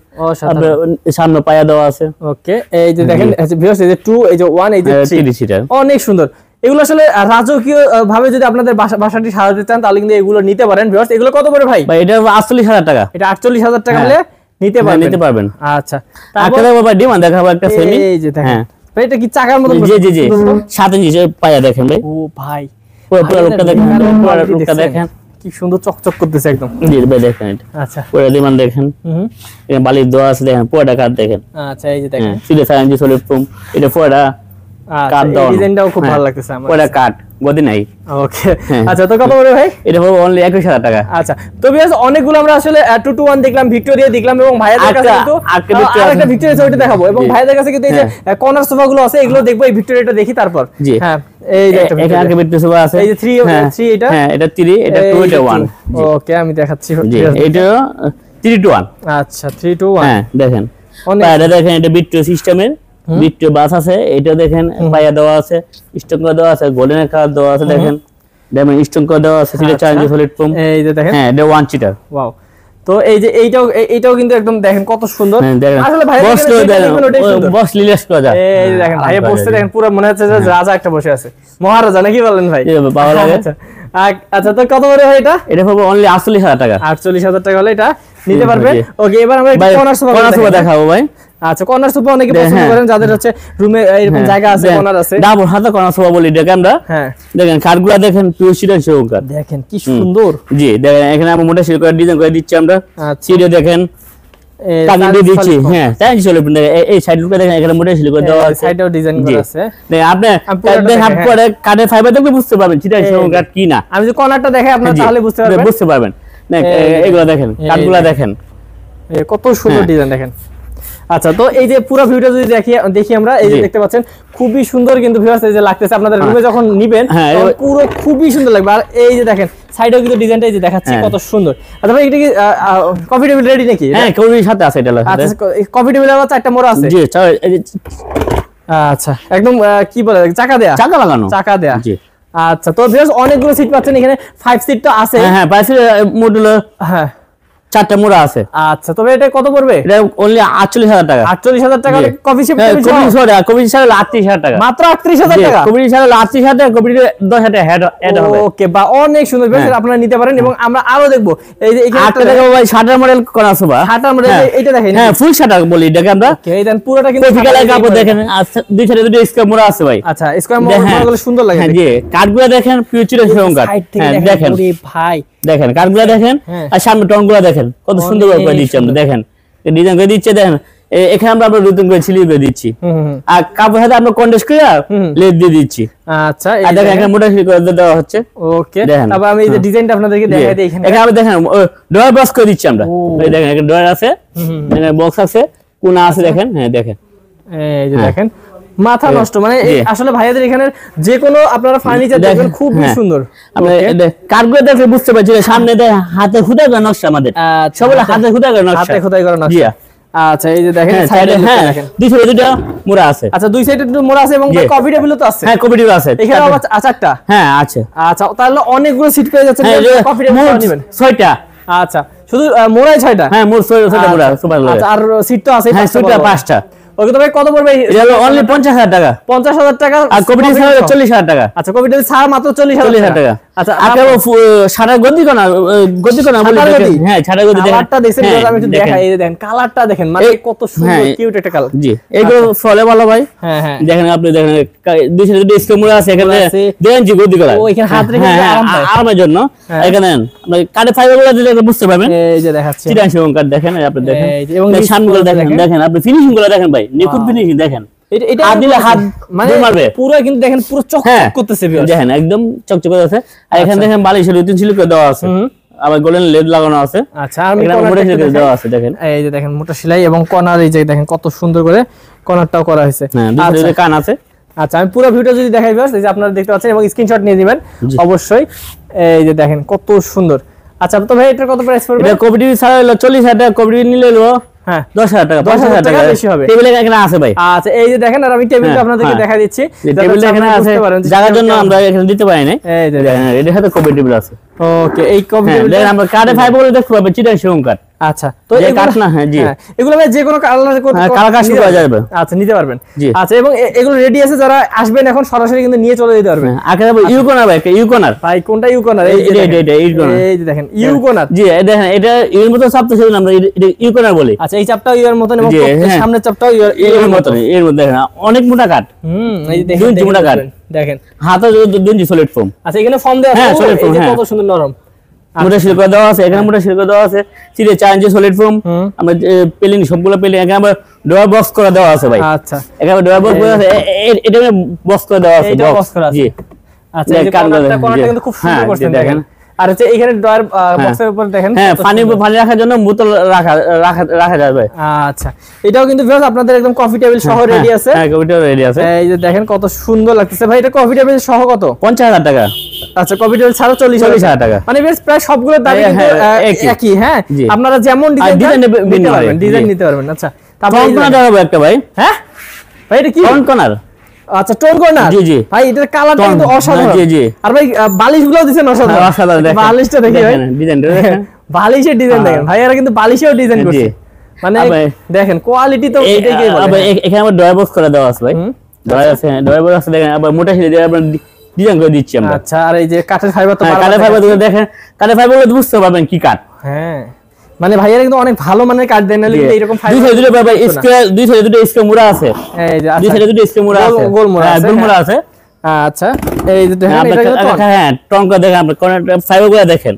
[SPEAKER 2] সামনে পায়া দেওয়া আছে।
[SPEAKER 1] ওকে, এই যে দেখেন ভিউয়ার্স, এই যে 2, এই যে 1, এই যে 3 সিটার, অনেক সুন্দর। এগুলো আসলে রাজকীয় ভাবে যদি আপনাদের বাসাটি সাজাতে চান তাহলে কিন্তু এগুলো নিতে পারেন ভিউয়ার্স। এগুলো কত করে ভাই?
[SPEAKER 2] এটা 48000 টাকা।
[SPEAKER 1] এটা 48000 টাকা হলে নিতে পারবেন। আচ্ছা,
[SPEAKER 2] তারপরে বাবা ডিমান্ড দেখাবো একটা সেমি।
[SPEAKER 1] এই যে দেখেন ভাই, এটা কি চাকার মতো?
[SPEAKER 2] জি 7 ইঞ্চি পায়া দেখেন ভাই।
[SPEAKER 1] ও ভাই,
[SPEAKER 2] পুরো লুকটা দেখেন, পুরো লুকটা দেখেন,
[SPEAKER 1] কি সুন্দর চকচক করতেছে একদম।
[SPEAKER 2] জি ভাই দেখেন এটা।
[SPEAKER 1] আচ্ছা,
[SPEAKER 2] পুরো ডিমান্ড দেখেন, এখানে বালির দেওয়া আছে দেখেন, পুরোটা কাট দেখেন।
[SPEAKER 1] আচ্ছা, এই যে দেখেন
[SPEAKER 2] সিধে 7 ইঞ্চি সলিড ফোম, এটা পুরোটা কাট দাও।
[SPEAKER 1] ডিজাইনটাও খুব ভালো লাগতেছে আমার,
[SPEAKER 2] পুরোটা কাট গদি নাই।
[SPEAKER 1] ওকে, আচ্ছা, তো কত করে ভাই?
[SPEAKER 2] এটা হবে অনলি 21000 টাকা।
[SPEAKER 1] আচ্ছা, তো ভিউয়ার্স অনেকগুলো আমরা আসলে 2 to 1 দেখলাম, ভিক্টোরিয়া দেখলাম, এবং ভাইয়াদের কাছে কিন্তু আরেকটা ভিক্টোরিয়া সোফা দেখাবো, এবং ভাইয়াদের কাছে কিন্তু এই যে কর্নার সোফাগুলো আছে, এগুলো দেখবো। এই ভিক্টোরিয়াটা দেখি তারপর। হ্যাঁ, এই যে একটা ভিক্টোরিয়া সোফা আছে, এই যে 3 এটা,
[SPEAKER 2] হ্যাঁ এটা 3, এটা 2, এটা 1।
[SPEAKER 1] ওকে, আমি দেখাচ্ছি।
[SPEAKER 2] জি, এটা 3 to 1।
[SPEAKER 1] আচ্ছা, 3 to 1।
[SPEAKER 2] হ্যাঁ দেখেন, পায়রা দেখেন, এটা বিট্টো সিস্টেমের, বিট্টো বাস আছে। এটা দেখেন পায়া দেওয়া আছে, স্টোন করে দেওয়া আছে, গোল্ডেন কালার দেওয়া আছে। দেখেন ডায়মন্ড স্টোন করে দেওয়া আছে, সিটে 4 ইঞ্চি সলিড ফোম।
[SPEAKER 1] এই যে দেখেন,
[SPEAKER 2] হ্যাঁ এটা 1 সিটার।
[SPEAKER 1] ওয়াও, তো এই যে এইটাও কিন্তু একদম দেখেন কত সুন্দর। আসলে ভাই
[SPEAKER 2] বস লিলেস করা যায়।
[SPEAKER 1] এই যে দেখেন ভাই বসতে দেখেন, পুরো মনে হচ্ছে যে রাজা একটা বসে আছে, মহারাজা নাকি বলেন ভাই?
[SPEAKER 2] ভালো লাগে।
[SPEAKER 1] আচ্ছা, তো কত করে এটা?
[SPEAKER 2] এটা হবে অনলি 48000 টাকা।
[SPEAKER 1] 48000 টাকা হলে এটা নিতে পারবেন। ওকে, এবার আমরা কর্নার সোফা
[SPEAKER 2] দেখাবো ভাই।
[SPEAKER 1] আচ্ছা, কর্নার সোফা অনেকে পছন্দ করেন, যাদের হচ্ছে রুমে এরকম জায়গা আছে, কর্নার আছে,
[SPEAKER 2] ডাবল হাতে কর্নার সোফা বলি এটাকে আমরা। হ্যাঁ দেখেন কাঠগুলো দেখেন, পিওর সিডার সেগুন।
[SPEAKER 1] দেখেন কি সুন্দর।
[SPEAKER 2] জি দেখেন, এখানে আমরা মোটা সিল করে ডিজাইন করে দিচ্ছি আমরা। সিডে দেখেন কাটি দিয়ে দিচ্ছি। হ্যাঁ তাই চলে এই সাইড লুকে দেখেন, এখানে মোটা সিল করে দেওয়া আছে, সাইডেও ডিজাইন করা আছে। আপনি দেখেন পরে কাঠের ফাইবার দেখলে বুঝতে পারবেন সিডার সেগুন কাঠ কি না। আমি যদি কর্নারটা দেখাই আপনারা তাহলে বুঝতে পারবেন। না এগুলো দেখেন, কাঠগুলো দেখেন
[SPEAKER 1] কত সুন্দর ডিজাইন দেখেন। আচ্ছা, তো এই যে পুরো ভিউটা যদি দেখি আমরা, এই যে দেখতে পাচ্ছেন খুবই সুন্দর কিন্তু ভিউয়ার্স, এই যে লাগতেছে আপনাদের রুমে যখন নিবেন পুরো খুবই সুন্দর লাগবে। আর এই যে দেখেন সাইডেও কিন্তু ডিজাইনটা এই যে দেখাচ্ছি কত সুন্দর। আচ্ছা ভাই, এটা কি কফি টেবিল রেডি নাকি?
[SPEAKER 2] হ্যাঁ কফির সাথে আছে এটা।
[SPEAKER 1] আচ্ছা, কফি টেবিলের আবার 4টা মোড়া আছে।
[SPEAKER 2] জি,
[SPEAKER 1] আচ্ছা, একদম কি বলে চাকা লাগানো। জি, আচ্ছা, তো ভিউয়ার্স অনেকগুলো সিট পাচ্ছেন এখানে, 5 সিট তো আছে।
[SPEAKER 2] হ্যাঁ 5 সিট মডুলার। হ্যাঁ 4টা মোড়া আছে।
[SPEAKER 1] আচ্ছা, তবে এটা কত পড়বে?
[SPEAKER 2] এটা অনলি 48000 টাকা।
[SPEAKER 1] 48000 টাকা কফি শেপ
[SPEAKER 2] টেবিল সহ? কফি শেপ 38000 টাকা।
[SPEAKER 1] মাত্র 38000 টাকা।
[SPEAKER 2] কফি শেপ 38000 টাকা, কফি 10000 টাকা হেড হবে।
[SPEAKER 1] ওকে, বা অনেক সুন্দর বেশ, আপনারা নিতে পারেন। এবং আমরা আরো দেখবো, এই যে এখানে
[SPEAKER 2] একটা দেখো ভাই, শাটার মডেল করা আছে।
[SPEAKER 1] শাটার মডেল, এটা দেখেন।
[SPEAKER 2] হ্যাঁ ফুল শাটার বলি এটাকে আমরা।
[SPEAKER 1] ওকে, এই দেন পুরোটা কিন্তু
[SPEAKER 2] কফিকালার কাপড় দেখেন, দুই সাইডে দুটো স্কয়ার মোড়া আছে ভাই।
[SPEAKER 1] আচ্ছা, স্কয়ার মোড়াগুলো সুন্দর লাগে।
[SPEAKER 2] হ্যাঁ জি, কাঠগুলো দেখেন পিওর চিটাং সেগুন কাঠ। হ্যাঁ দেখেন
[SPEAKER 1] ভাই,
[SPEAKER 2] দেখেন কাঠগুলো দেখেন, আর সামনে টনগুলো দেখেন কত সুন্দর করে দিচ্ছি আমরা। দেখেন ডিজাইন করে দিচ্ছে, দেখেন এখানে আমরা নতুন করে ছিলিয়ে করে দিচ্ছি, আর কাপড় সাথে আমরা কন্ডেন্স করে লেদ দিয়ে দিচ্ছি। আচ্ছা, এই দেখেন এখানে মোটা করে দেওয়া হচ্ছে। ওকে, তারপর আমি এই যে ডিজাইনটা আপনাদেরকে দেখাই দিই। এখানে আমরা দেখেন ডয়ার বক্স করে দিচ্ছি আমরা। এই দেখেন এখানে ডয়ার আছে, এখানে বক্স আছে, কোনা আছে দেখেন। হ্যাঁ দেখেন, এই যে দেখেন মাথা নষ্ট, মানে আসলে ভাইয়াদের এখানে যে কোনো আপনারা ফার্নিচার দেখবেন খুবই সুন্দর। আপনি কাঠগুলো দেখলে বুঝতে পারছেন, সামনে হাতে খোদাই করা নকশা, আমাদের সবগুলো হাতে খোদাই করা নকশা,
[SPEAKER 1] হাতে খোদাই করা নকশা। আচ্ছা, এই যে দেখেন সাইডে
[SPEAKER 2] দেখেন দুই সাইডে দুটো মোড়া আছে।
[SPEAKER 1] আচ্ছা, দুই সাইডে দুটো মোড়া আছে, এবং কফি টেবিলও তো আছে।
[SPEAKER 2] হ্যাঁ কফি টেবিল আছে,
[SPEAKER 1] এখানে আবার 4টা।
[SPEAKER 2] হ্যাঁ আছে।
[SPEAKER 1] আচ্ছা, তাহলে অনেকগুলো সিট পেয়ে যাচ্ছেন। কফি টেবিল নেবেন
[SPEAKER 2] 6টা।
[SPEAKER 1] আচ্ছা, শুধু মোড়াই 6টা?
[SPEAKER 2] হ্যাঁ মোড় 6টা মোড়া সুপার।
[SPEAKER 1] আচ্ছা, আর সিট তো আছে?
[SPEAKER 2] হ্যাঁ সিটটা 5টা।
[SPEAKER 1] ওকে, তবে কত পড়বে?
[SPEAKER 2] এটা হলো অনলি 50000 টাকা।
[SPEAKER 1] 50000 টাকা।
[SPEAKER 2] আর কফি টেবিল 40000 টাকা।
[SPEAKER 1] আচ্ছা, কফি টেবিল ছাড়া মাত্র 40000 টাকা। আচ্ছা
[SPEAKER 2] আগে সারা গদি কোনা বলি হ্যাঁ সারা গদি
[SPEAKER 1] কালারটা দেখেন আমি একটু দেখাই, এই দেখেন কালারটা দেখেন, মানে কত সুন্দর কিউট একটা কালার।
[SPEAKER 2] জি এগুলো ফলে ভালো ভাই। হ্যাঁ হ্যাঁ দেখেন আপনি দেখেন দুই সাইডে দুটো স্টোমুরা আছে এখানে দেখেন জি গদি করা,
[SPEAKER 1] ও এখানে হাত রেখে
[SPEAKER 2] আরামের জন্য এখানে আপনি কাটে ফাইবারগুলো দিলে বুঝতে পারবেন।
[SPEAKER 1] এই যে দেখাচ্ছি
[SPEAKER 2] চিটাং সেগুন কাঠ দেখেন আপনি দেখেন, এবং সামনেগুলো দেখেন আপনি ফিনিশিং গুলো দেখেন ভাই, নিখুঁত ফিনিশিং দেখেন।
[SPEAKER 1] এটা হাত দিলে হাত মানে মারবে পুরো, কিন্তু দেখেন পুরো চকচক করতেছে
[SPEAKER 2] দেখেন একদম চকচক করতেছে। আর এখানে দেখেন বালিশের ইউটেনসিল করে দেওয়া আছে, আবার গোল্ডেন লেড লাগানো আছে।
[SPEAKER 1] আচ্ছা আমি মোটা সেলাই দেওয়া আছে দেখেন, এই যে দেখেন মোটা সেলাই এবং কর্নার এই যে দেখেন কত সুন্দর করে কর্নারটাও করা হয়েছে।
[SPEAKER 2] হ্যাঁ দুটো কান আছে।
[SPEAKER 1] আচ্ছা আমি পুরো ভিডিও যদি দেখাই ভিউয়ার্স, এই যে আপনারা দেখতে পাচ্ছেন এবং স্ক্রিনশট নিয়ে নেবেন অবশ্যই। এই যে দেখেন কত সুন্দর। আচ্ছা তো ভাই এটার কত প্রাইস পড়বে?
[SPEAKER 2] এটা কবিটি ছাড়া হলো 40,000 টাকা, কবিটি নিলে হলো হ্যাঁ 10,000 টাকা, 10,000 টাকা বেশি হবে। টেবিলে এখানে আছে ভাই।
[SPEAKER 1] আচ্ছা এই যে দেখেন, আর আমি টেবিলটা আপনাদেরকে দেখাই দিচ্ছি,
[SPEAKER 2] টেবিলটা এখানে আছে, জায়গার জন্য আমরা এখানে দিতে পারি না। এই যে দেখেন এর সাথে কবিটি টেবিল আছে।
[SPEAKER 1] ওকে এই কবিটি টেবিল
[SPEAKER 2] দেখেন আমরা কার্ডে ফাইবার বলে দেখতে পাবেন, চিটাং সেগুন কাঠ।
[SPEAKER 1] আচ্ছা তো এই
[SPEAKER 2] কাঠ না, হ্যাঁ জি
[SPEAKER 1] এগুলো ভাই যে কোনো কালার
[SPEAKER 2] কালার কাজ করা যাবে।
[SPEAKER 1] আচ্ছা নিতে পারবেন। আচ্ছা এবং এগুলো রেডি আছে, যারা আসবেন এখন সরাসরি কিন্তু নিয়ে চলে যেতে পারবেন।
[SPEAKER 2] আগে ইউকোনার ভাই, ইউকোনার ভাই
[SPEAKER 1] কোনটা ইউকোনার? এই যে দেখেন ইউকোনার,
[SPEAKER 2] জি দেখেন এটা এর মতো চাপ তো সেজন্য আমরা ইউকোনার বলি।
[SPEAKER 1] আচ্ছা এই চাপটাও ইউর মতন এবং সামনের চাপটাও
[SPEAKER 2] এর মতন, এর মধ্যে দেখেন অনেক মোটা কাঠ।
[SPEAKER 1] এই যে দেখেন
[SPEAKER 2] মোটা কাঠ
[SPEAKER 1] দেখেন,
[SPEAKER 2] হাতে দুঞ্জি সলিড ফোম।
[SPEAKER 1] আচ্ছা এখানে ফর্ম দেওয়া আছে,
[SPEAKER 2] সলিড ফোম,
[SPEAKER 1] কত সুন্দর নরম
[SPEAKER 2] মোটা শিল্প দেওয়া আছে, এখানে মোটা শিল্প দেওয়া আছে, চিড়ে 4 ইঞ্চি সলিড ফোম। আমরা পেলিং সবগুলো পেলিং এখানে আবার ডোর বক্স করে দেওয়া আছে ভাই।
[SPEAKER 1] আচ্ছা
[SPEAKER 2] এখানে ডোর বক্স করে আছে, এটা বক্স করে দেওয়া আছে,
[SPEAKER 1] বক্স করা আছে।
[SPEAKER 2] জি
[SPEAKER 1] আচ্ছা এই কোণাটা কিন্তু খুব সুন্দর করছেন দেখেন। আর হচ্ছে এখানে ডয়ার বক্সের উপর দেখেন
[SPEAKER 2] হ্যাঁ পানি রাখার জন্য বোতল রাখা যাবে।
[SPEAKER 1] আচ্ছা এটাও কিন্তু ভিউয়ার্স আপনাদের একদম কফি টেবিল সহ রেডি আছে।
[SPEAKER 2] হ্যাঁ কফি টেবিল রেডি আছে।
[SPEAKER 1] এই যে দেখেন কত সুন্দর লাগতেছে ভাই। এটা কফি টেবিল সহ কত?
[SPEAKER 2] 50,000 টাকা।
[SPEAKER 1] আচ্ছা কফি টেবিল ছাড়া 40,000 টাকা। মানে বেশ প্রায় সবগুলোর দাম কিন্তু একই। হ্যাঁ আপনারা যেমন ডিজাইন নিতে পারবেন, ডিজাইন নিতে পারবেন। আচ্ছা
[SPEAKER 2] তারপর কোনটা হবে একটা ভাই?
[SPEAKER 1] হ্যাঁ ভাই এটা কি
[SPEAKER 2] কর্নার?
[SPEAKER 1] আচ্ছা টোন কর্নার,
[SPEAKER 2] জি জি
[SPEAKER 1] ভাই এটার কালারটা কিন্তু অসাধারণ।
[SPEAKER 2] জি জি
[SPEAKER 1] আর ভাই বালিশগুলো দিবেন অসাধারণ, অসাধারণ। দেখেন বালিশটা দেখি ভাই,
[SPEAKER 2] ডিজাইনটা দেখেন,
[SPEAKER 1] বালিশের ডিজাইন দেখেন ভাই, এরা কিন্তু বালিশেও ডিজাইন করছে। মানে দেখেন কোয়ালিটি তো এটাই বলে।
[SPEAKER 2] এখানে আবার ডয়ার বক্স করে দেওয়া আছে ভাই, ডয়ার আছে, ডয়ার বক্স আছে দেখেন, আবার মোটা শিলি দিয়ে আবার ডিজাইন করে দিচ্ছি আমরা।
[SPEAKER 1] আচ্ছা আর এই যে কাঠের ফাইবার, তো
[SPEAKER 2] কাঠের ফাইবার দেখেন, কাঠের ফাইবার বলে বুঝতে পারবেন কি কাঠ।
[SPEAKER 1] হ্যাঁ মানে ভাইয়ারা কিন্তু অনেক ভালো মানের কাঠ দেন, নালে এরকম ফাইবার
[SPEAKER 2] দুই সাইডে ভাই স্কয়ার, দুই সাইডে দুটো স্কয়ার মুড়া আছে। এই যে দুই সাইডে দুটো স্কয়ার মুড়া আছে, গোল মুড়া আছে।
[SPEAKER 1] আচ্ছা এই যে দেখেন এটা কিন্তু
[SPEAKER 2] হ্যাঁ টঙ্কা দেখেন, আপনি ফাইবারগুলো দেখেন,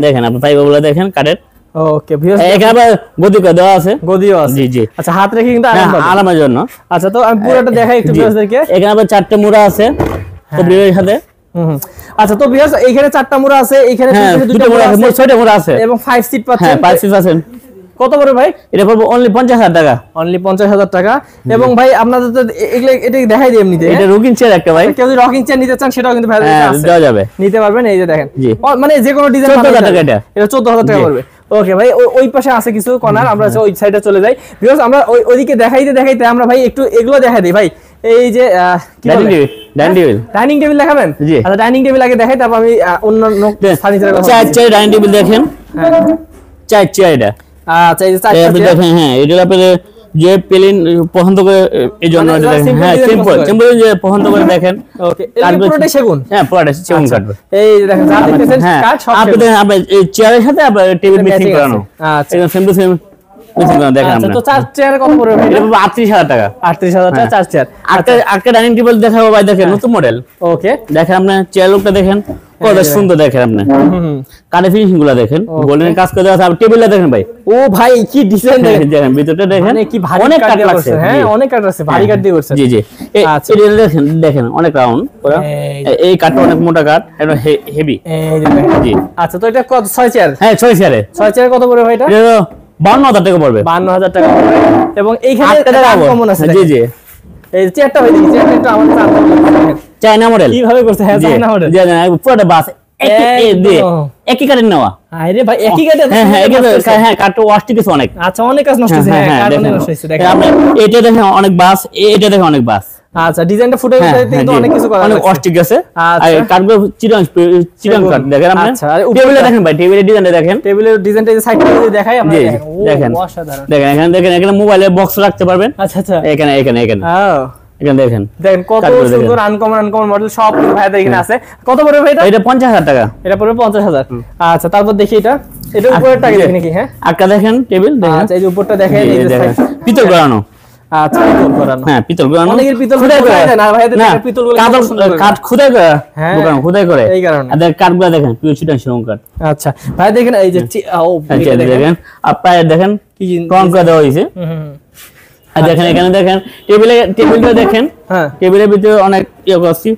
[SPEAKER 2] দেখেন আপনি ফাইবারগুলো দেখেন কাঠের।
[SPEAKER 1] ওকে ভিউয়ার্স
[SPEAKER 2] এখানে আবার গদি করে দেওয়া আছে,
[SPEAKER 1] গদিও আছে।
[SPEAKER 2] জি জি
[SPEAKER 1] আচ্ছা হাত রেখে কিন্তু
[SPEAKER 2] আরামের জন্য।
[SPEAKER 1] আচ্ছা তো আমি পুরোটা দেখাই একটু ভিউয়ার্সদেরকে।
[SPEAKER 2] এখানে আবার 4টে মুড়া আছে কবরির সাথে।
[SPEAKER 1] আচ্ছা তো ভিউয়ার্স এখানে 4টা মুড়া আছে, এখানে দুটো মুড়া আছে,
[SPEAKER 2] 6টা মুড়া আছে এবং
[SPEAKER 1] 5 সিট পাচ্ছেন।
[SPEAKER 2] হ্যাঁ 5 সিট আছেন।
[SPEAKER 1] কত বড় ভাই?
[SPEAKER 2] এটা পড়বে অনলি 50,000 টাকা,
[SPEAKER 1] অনলি 50,000 টাকা। এবং ভাই আপনাদের তো এগুলো এটা দেখাই দিই এমনিতে,
[SPEAKER 2] এটা রকিং চেয়ার একটা ভাই,
[SPEAKER 1] কেউ যদি রকিং চেয়ার নিতে চান সেটাও কিন্তু ভাই
[SPEAKER 2] দেওয়া যাবে,
[SPEAKER 1] নিতে পারবেন। এই যে দেখেন মানে যে কোনো ডিজাইন
[SPEAKER 2] 14,000 টাকা,
[SPEAKER 1] এটা 14,000 টাকা পড়বে। ওকে ভাই ওই পাশে আছে কিছু কর্নার, আমরা ওই সাইডে চলে যাই। ভিউয়ার্স আমরা ওইদিকে দেখাইতে আমরা ভাই একটু এগুলো দেখাই দিই ভাই। এই যে ডাইনিং টেবিল দেখাবেন? আচ্ছা ডাইনিং টেবিল আগে দেখাই, তারপর আমি অন্যান্য ফার্নিচারের কথা।
[SPEAKER 2] চেয়ার ডাইনিং টেবিল দেখেন, চেয়ার এটা।
[SPEAKER 1] আচ্ছা এই যে চারটা
[SPEAKER 2] দেখেন, হ্যাঁ এটা আপনাদের যে প্লেন পছন্দ করে এই জন্য এটা দেখেন। হ্যাঁ সিম্পল যে পছন্দ করে দেখেন।
[SPEAKER 1] ওকে এটা পুরোটাই সেগুন?
[SPEAKER 2] হ্যাঁ পুরোটাই সেগুন কাঠ।
[SPEAKER 1] এই দেখেন যা দেখতেছেন কাঠ সব
[SPEAKER 2] আপনি দেখেন, আপনি এই চেয়ারের সাথে আপনি টেবিল মিক্সিং করানো। আচ্ছা একদম সেম টু সেম মিক্সিং করানো দেখেন আমরা।
[SPEAKER 1] তো চার চেয়ারে কত পড়বে?
[SPEAKER 2] এটা 38,000 টাকা।
[SPEAKER 1] 38,000 টাকা চার চেয়ার।
[SPEAKER 2] আটটা ডাইনিং টেবিল দেখাবো ভাই, দেখেন নতুন মডেল।
[SPEAKER 1] ওকে
[SPEAKER 2] দেখেন আপনি চেয়ার লুকটা দেখেন কত সুন্দর, দেখেন আপনি কাঠের ফিনিশিং গুলো দেখেন, গোল্ডেন কাজ করে দেওয়া আছে। আপনি টেবিলটা দেখেন ভাই,
[SPEAKER 1] ও ভাই কি ডিজাইন দেখেন,
[SPEAKER 2] ভিতরটা দেখেন
[SPEAKER 1] কি ভারী
[SPEAKER 2] অনেক কাঠ
[SPEAKER 1] লাগছে। হ্যাঁ অনেক কাঠ আছে, ভারী কাঠ দিয়ে করছে।
[SPEAKER 2] জি জি
[SPEAKER 1] আচ্ছা
[SPEAKER 2] এটা দেখেন, দেখেন অনেক রাউন্ড, এই কাঠটা অনেক মোটা কাঠ, এটা হেভি।
[SPEAKER 1] এই যে দেখেন। জি আচ্ছা তো এটা কত? 6 চেয়ার?
[SPEAKER 2] হ্যাঁ 6 চেয়ারে।
[SPEAKER 1] 6 চেয়ারে কত পড়বে ভাই এটা?
[SPEAKER 2] 52,000 টাকা পড়বে।
[SPEAKER 1] 52,000 টাকা পড়বে। এবং এইখানে কমন আছে।
[SPEAKER 2] জি জি
[SPEAKER 1] এই চেয়ারটা ভাই দেখি, চেয়ারটা একটু আমাদের
[SPEAKER 2] চায়না মডেল
[SPEAKER 1] কিভাবে করছে? হ্যাঁ চায়না মডেল।
[SPEAKER 2] জি পুরোটা বাস একই কাঠের নেওয়া।
[SPEAKER 1] আরে ভাই একই কাঠে?
[SPEAKER 2] হ্যাঁ কাঠটা ওয়াশ কিছু অনেক।
[SPEAKER 1] আচ্ছা অনেক কাজ নষ্ট হয়েছে। হ্যাঁ কাঠ অনেক নষ্ট হয়েছে। দেখেন
[SPEAKER 2] এটা দেখেন অনেক বাস, এটা দেখেন অনেক বাস।
[SPEAKER 1] আচ্ছা ডিজাইনটা ফুটে উঠে কিন্তু অনেক কিছু করা আছে,
[SPEAKER 2] অনেক ওয়াশ ঠিক আছে। আর কাঠগুলো চিরাং কাঠ দেখেন আপনি। আচ্ছা টেবিলে দেখেন ভাই, টেবিলের ডিজাইনটা দেখেন,
[SPEAKER 1] টেবিলের ডিজাইনটা এই সাইড থেকে দেখাই আমরা।
[SPEAKER 2] দেখেন
[SPEAKER 1] অসাধারণ।
[SPEAKER 2] দেখেন এখানে, দেখেন এখানে মোবাইলে বক্স রাখতে পারবেন।
[SPEAKER 1] আচ্ছা আচ্ছা
[SPEAKER 2] এখানে
[SPEAKER 1] ও
[SPEAKER 2] এখানে দেখেন
[SPEAKER 1] কত সুন্দর আনকমন মডেল সব ভাইদের এখানে আছে। কত পড়বে ভাই
[SPEAKER 2] এটা 50,000 টাকা।
[SPEAKER 1] এটা পড়বে 50,000। আচ্ছা, তারপর দেখি এটা উপরের টাকা দেখি নাকি? হ্যাঁ,
[SPEAKER 2] আটকা দেখেন, টেবিল দেখেন।
[SPEAKER 1] আচ্ছা, এই যে উপরটা দেখেন, এই যে
[SPEAKER 2] পিতল গড়ানো।
[SPEAKER 1] আচ্ছা, পিতল গড়ানো।
[SPEAKER 2] হ্যাঁ, পিতল গড়ানো।
[SPEAKER 1] অনেকের পিতল খোদাই করে দেন, আর ভাইদের পিতলগুলো
[SPEAKER 2] কাঠ খোদাই করে,
[SPEAKER 1] হ্যাঁ
[SPEAKER 2] খোদাই করে,
[SPEAKER 1] এই কারণে।
[SPEAKER 2] আর কাঠগুলো দেখেন পিওর চিটাং সেগুন কাঠ।
[SPEAKER 1] আচ্ছা ভাই দেখেন, এই যে
[SPEAKER 2] দেখেন আপনারা দেখেন কি কম করে দেওয়া হয়েছে। আর দেখেন এখানে দেখেন টেবিলটা দেখেন। হ্যাঁ, টেবিলের ভিতরে অনেক ইয়ে করছি,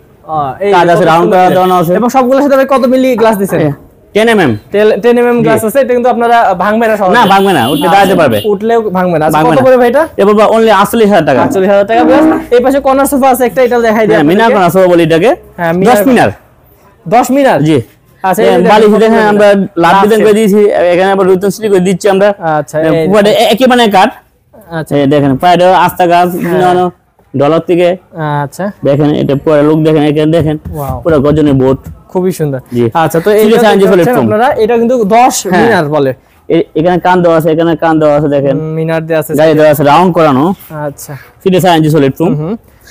[SPEAKER 2] কাজ আছে, রাউন্ড করা দেওয়া আছে।
[SPEAKER 1] এবং সবগুলোর সাথে কত মিলি গ্লাস দিবেন?
[SPEAKER 2] 10 mm
[SPEAKER 1] গ্লাস আছে। এটা কিন্তু আপনারা ভাঙবে না সহজে?
[SPEAKER 2] না, ভাঙবে না, উঠলে দাঁড়াতে পারবে,
[SPEAKER 1] উঠলেও ভাঙবে না। আচ্ছা, কত করে ভাই এটা?
[SPEAKER 2] এ বাবা অনলি 48,000 টাকা।
[SPEAKER 1] 48,000 টাকা বেশ। এই পাশে কর্নার সোফা আছে একটা, এটা দেখাই দিই।
[SPEAKER 2] মিনার কর্নার সোফা বলি এটাকে।
[SPEAKER 1] হ্যাঁ,
[SPEAKER 2] 10 মিনার। জি। আচ্ছা, বালিশ দেখেন আমরা লাভ ডিজাইন করে দিয়েছি, এখানে আবার রুতন সিলি করে দিচ্ছি আমরা।
[SPEAKER 1] আচ্ছা,
[SPEAKER 2] পুরো একই মানে কাঠ। আচ্ছা, দেখেন পায়টা আস্তা গাছ ডলার থেকে। আচ্ছা, দেখেন এটা পুরো লুক দেখেন, এখানে দেখেন পুরো গর্জনের বোর্ড, খুবই সুন্দর। আচ্ছা, তো এই আপনারা এটা কিন্তু 10 মিনার বলে। এখানে কান দেওয়া আছে, এখানে কান দেওয়া আছে, দেখেন মিনার দেওয়া আছে, গায়ে দেওয়া আছে, রাউন্ড করানো। আচ্ছা, সিরিয়াস আইএনজি সলিড ফোম।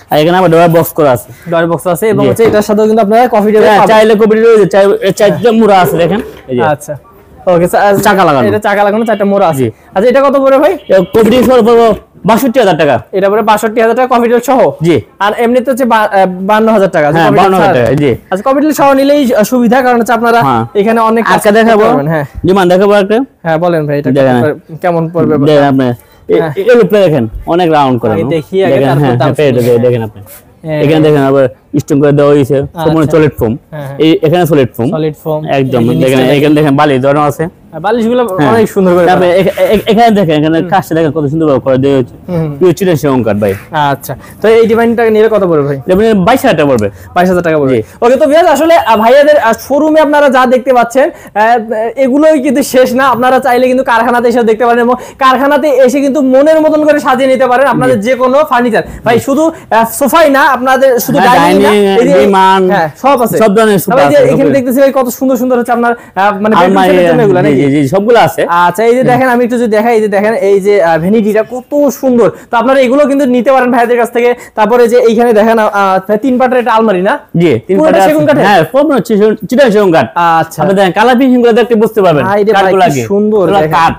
[SPEAKER 2] আর এখানে আবার ডয়ার বক্স করা আছে,
[SPEAKER 1] ডয়ার বক্স আছে। এবং হচ্ছে এটার সাথে কিন্তু আপনারা কফি টেবিল
[SPEAKER 2] চাইলে কফি টেবিল চারটা মুড়া আছে, দেখেন এই যে। আচ্ছা, ওকে, চাকা লাগানো, এটা চাকা লাগানো, চারটা মোড়া আছে। আচ্ছা, এটা কত পড়ে ভাই? কফি টেবিল সহ 62,000 টাকা। এটা পড়ে 62,000 টাকা কফি টেবিল সহ। জি। আর এমনিতে হচ্ছে 52,000 টাকা। হ্যাঁ, 52,000 টাকা। জি। আচ্ছা, কফি টেবিল সহ নিলেই সুবিধা, কারণ হচ্ছে আপনারা এখানে অনেক আজকে দেখাবো। হ্যাঁ, ডিমান্ড দেখাবো একটা। হ্যাঁ, বলেন ভাই, এটা কেমন পড়বে? দেখেন আপনি এই উপরে দেখেন অনেক রাউন্ড করা। দেখি আগে, তারপর দেখেন আপনি এখানে দেখেন আবার স্টোন করে দেওয়া হয়েছে, সম্পূর্ণ সলিড ফোম। এই এখানে সলিড ফোম একদম। দেখেন এখানে দেখেন বালি ধরানো আছে, বালিশগুলো অনেক সুন্দর করে। এখানে দেখেন, এখানে কাজটা দেখেন কত সুন্দর করে করা দেওয়া হয়েছে, পিওর চিটাং সেগুন কাঠ ভাই। আচ্ছা, তো এই ডিজাইনটা নিলে কত পড়বে ভাই? 22,000 টাকা পড়বে। 22,000 টাকা পড়বে। ওকে, তো ভিউয়ার্স আসলে ভাইয়াদের শোরুমে আপনারা যা দেখতে পাচ্ছেন এগুলোই কিন্তু শেষ না। আপনারা চাইলে কিন্তু কারখানাতে এসে দেখতে পারেন, এবং কারখানাতে এসে কিন্তু মনের মতন করে সাজিয়ে নিতে পারেন আপনাদের যে কোনো ফার্নিচার। ভাই শুধু সোফাই না, আপনাদের শুধু ডাইনিং না, বিমান, হ্যাঁ সব আছে, সব ধরনের সোফা আছে। এখানে দেখতেছি ভাই কত সুন্দর সুন্দর হচ্ছে আপনার মানে বেডরুমের জন্য এগুলো নাকি? জি, সবগুলো আছে। আচ্ছা, এই যে দেখেন, আমি একটু যদি দেখাই, এই যে দেখেন এই যে ভ্যানিটিটা কত সুন্দর। তো আপনারা এগুলো কিন্তু নিতে পারেন ভাইদের কাছ থেকে। তারপরে যে এইখানে দেখেন 3 পাটের একটা আলমারি না? জি, 3 পাটের সেগুন কাঠ। হ্যাঁ, সম্পূর্ণ চিটাং সেগুন কাঠ। আচ্ছা, আপনি দেখেন কালার ফিনিশিং গুলো দেখতে বুঝতে পারবেন, কাঠগুলো কি সুন্দর কাঠ।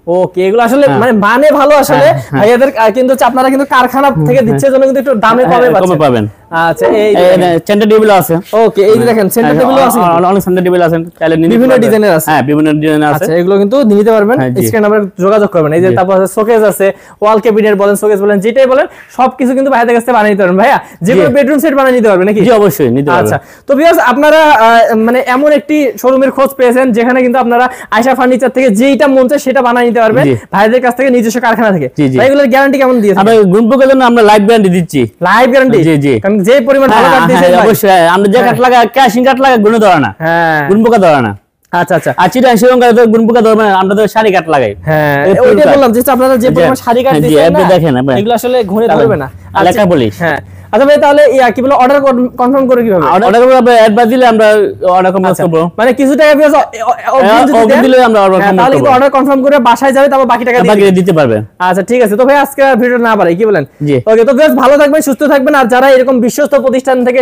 [SPEAKER 2] ওকে, এগুলো আসলে মানে ভালো আসলে ভাইয়াদের, কিন্তু আপনারা কিন্তু কারখানা থেকে দিচ্ছে জন্য কিন্তু একটু দামে কমে পাবেন। আচ্ছা, এই সেন্টার টেবিল আছে। ওকে, এই যে দেখেন সেন্টার টেবিল আছে, অনেক সেন্টার টেবিল আছে, চাইলে বিভিন্ন ডিজাইনের আছে। হ্যাঁ, বিভিন্ন ডিজাইনের আছে। আচ্ছা, এগুলো কিন্তু নিতে পারবেন, স্ক্রিন নাম্বার যোগাযোগ করবেন। এই যে তারপর আছে শোকেস আছে, ওয়াল ক্যাবিনেট বলেন, শোকেস বলেন, যেটাই বলেন সবকিছু কিন্তু ভাইয়াদের কাছে বানিয়ে নিতে পারবেন। ভাইয়া যে কোনো বেডরুম সেট বানিয়ে নিতে পারবেন নাকি? জি, অবশ্যই নিতে পারবেন। আচ্ছা, তো ভিউয়ার্স আপনারা মানে এমন একটি শোরুমের খোঁজ পেয়েছেন যেখানে কিন্তু আপনারা আয়শা ফার্নিচার থেকে যেইটা মন চায় সেটা বানিয়ে নিতে পারবেন ভাইদের কাছ থেকে, নিজস্ব কারখানা থেকে। এগুলোর গ্যারান্টি কেমন দিয়েছেন? আমরা গুণপোকার জন্য আমরা লাইফ গ্যারান্টি দিচ্ছি। Life guarantee? জি জি, কারণ যে পরিমাণ ভালো কাঠ দিয়েছেন অবশ্যই। আমরা যে কাঠ লাগা ক্যাশিং কাঠ লাগা গুণ ধরে না। হ্যাঁ, গুণপোকা ধরে না। আচ্ছা আচ্ছা, আর চিটাং সেগুন কাঠ গুণপোকা ধরবে না, আমরা তো শাড়ি কাঠ লাগাই। হ্যাঁ, ওইটাই বললাম যে আপনারা যে পরিমাণ শাড়ি কাঠ দিয়েছেন না, দেখেন এগুলো আসলে ঘুরে ধরবে না। এলাকা বলি। হ্যাঁ, আচ্ছা ভাই, তাহলে কি বলে অর্ডার কনফার্ম করে কিভাবে? অর্ডার করব অ্যাডভান্স দিলে আমরা অর্ডার কনফার্ম করব, মানে কিছু টাকা দিলে আমরা অর্ডার কনফার্ম করব। তাহলে কিন্তু অর্ডার কনফার্ম করে বাসায় যাবে, তারপর বাকি টাকা দিতে পারবে। আচ্ছা, ঠিক আছে। তো ভাই আজকে ভিডিও না বাড়াই, কি বলেন? ওকে, তো বেশ ভালো থাকবেন, সুস্থ থাকবেন। আর যারা এরকম বিশ্বস্ত প্রতিষ্ঠান থেকে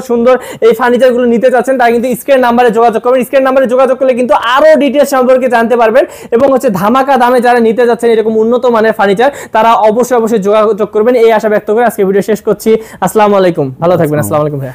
[SPEAKER 2] সুন্দর এই ফার্নিচার গুলো নিতে চাচ্ছেন, তারা কিন্তু স্ক্রিন নাম্বারে যোগাযোগ করবেন। স্ক্রিন নাম্বারে যোগাযোগ করলে কিন্তু আরো ডিটেইলস সম্পর্কে জানতে পারবেন, এবং হচ্ছে ধামাকা দামে যারা নিতে যাচ্ছেন এরকম উন্নত মানের ফার্নিচার, তারা অবশ্যই যোগাযোগ করবেন। এই আশা ব্যক্ত করে আজকে ভিডিও শেষ করছি। আসসালামু আলাইকুম, ভালো থাকবেন। আসসালামু আলাইকুম ভাই।